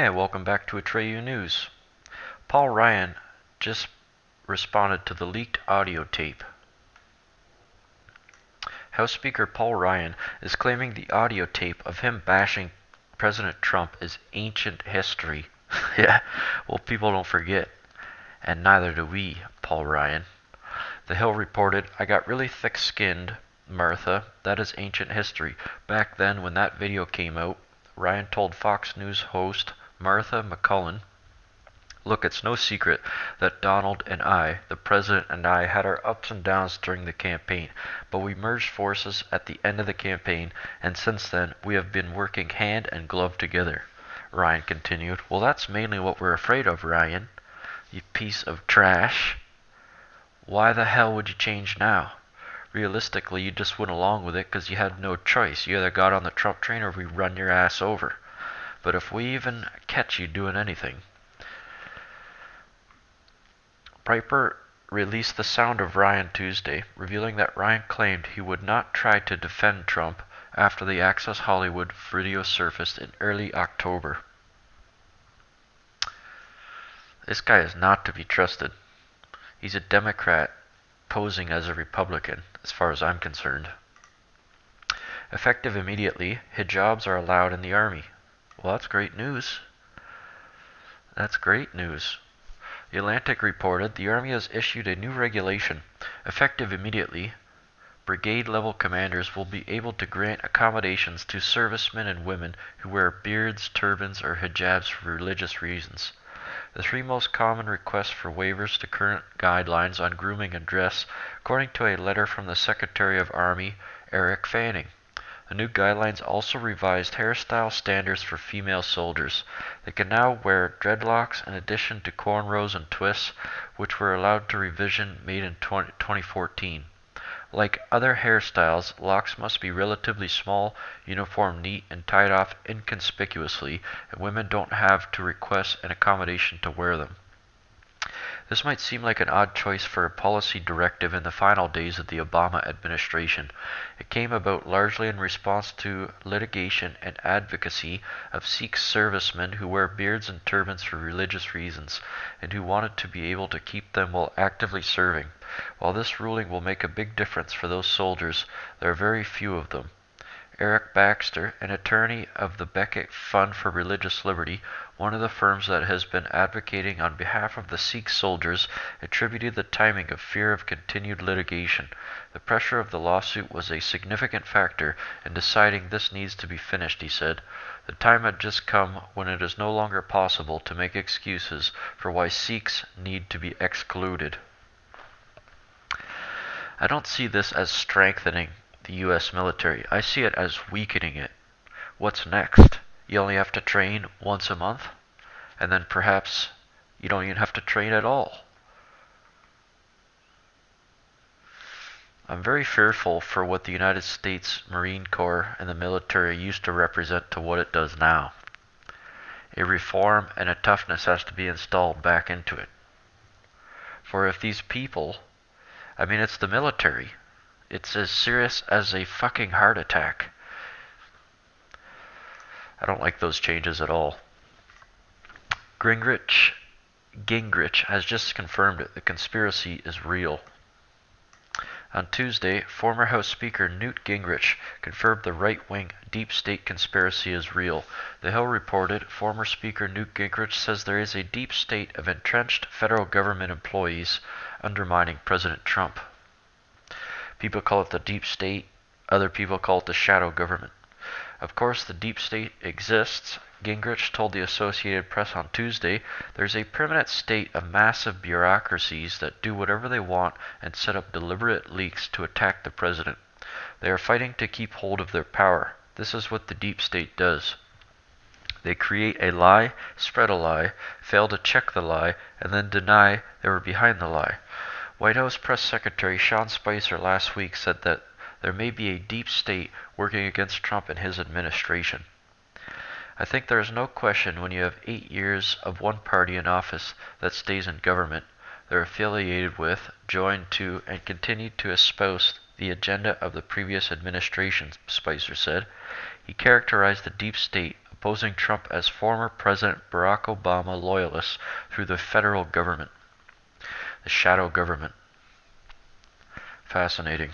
And welcome back to Atreyu News. Paul Ryan just responded to the leaked audio tape. House Speaker Paul Ryan is claiming the audio tape of him bashing President Trump is ancient history. Yeah, well, people don't forget. And neither do we, Paul Ryan. The Hill reported, "I got really thick-skinned, Martha. That is ancient history. Back then, when that video came out," Ryan told Fox News host Martha McCullen, "Look, it's no secret that Donald and I, the president and I, had our ups and downs during the campaign, but we merged forces at the end of the campaign, and since then, we have been working hand and glove together." Ryan continued, "Well, that's mainly what we're afraid of, Ryan. You piece of trash. Why the hell would you change now? Realistically, you just went along with it because you had no choice. You either got on the Trump train or we run your ass over. But if we even catch you doing anything..." Piper released the sound of Ryan Tuesday, revealing that Ryan claimed he would not try to defend Trump after the Access Hollywood video surfaced in early October. This guy is not to be trusted. He's a Democrat posing as a Republican, as far as I'm concerned. Effective immediately, hijabs are allowed in the Army. Well, that's great news. That's great news. The Atlantic reported the Army has issued a new regulation. Effective immediately, brigade-level commanders will be able to grant accommodations to servicemen and women who wear beards, turbans, or hijabs for religious reasons. The three most common requests for waivers to current guidelines on grooming and dress, according to a letter from the Secretary of Army, Eric Fanning. The new guidelines also revised hairstyle standards for female soldiers. They can now wear dreadlocks in addition to cornrows and twists, which were allowed to revision made in 2014. Like other hairstyles, locks must be relatively small, uniform, neat, and tied off inconspicuously, and women don't have to request an accommodation to wear them. This might seem like an odd choice for a policy directive in the final days of the Obama administration. It came about largely in response to litigation and advocacy of Sikh servicemen who wear beards and turbans for religious reasons, and who wanted to be able to keep them while actively serving. While this ruling will make a big difference for those soldiers, there are very few of them. Eric Baxter, an attorney of the Beckett Fund for Religious Liberty, one of the firms that has been advocating on behalf of the Sikh soldiers, attributed the timing of fear of continued litigation. The pressure of the lawsuit was a significant factor in deciding this needs to be finished, he said. The time had just come when it is no longer possible to make excuses for why Sikhs need to be excluded. I don't see this as strengthening the U.S. military. I see it as weakening it. What's next? You only have to train once a month, and then perhaps you don't even have to train at all. I'm very fearful for what the United States Marine Corps and the military used to represent to what it does now. A reform and a toughness has to be installed back into it. For if these people, it's the military. It's as serious as a fucking heart attack. I don't like those changes at all. Gingrich has just confirmed it. The conspiracy is real. On Tuesday, former House Speaker Newt Gingrich confirmed the right-wing deep state conspiracy is real. The Hill reported former Speaker Newt Gingrich says there is a deep state of entrenched federal government employees undermining President Trump. People call it the deep state. Other people call it the shadow government. Of course, the deep state exists. Gingrich told the Associated Press on Tuesday, "There's a permanent state of massive bureaucracies that do whatever they want and set up deliberate leaks to attack the president. They are fighting to keep hold of their power. This is what the deep state does. They create a lie, spread a lie, fail to check the lie, and then deny they were behind the lie." White House Press Secretary Sean Spicer last week said that there may be a deep state working against Trump and his administration. "I think there is no question when you have 8 years of one party in office that stays in government, they're affiliated with, joined to, and continue to espouse the agenda of the previous administration," Spicer said. He characterized the deep state, a posing Trump as former President Barack Obama loyalists through the federal government. The shadow government. Fascinating.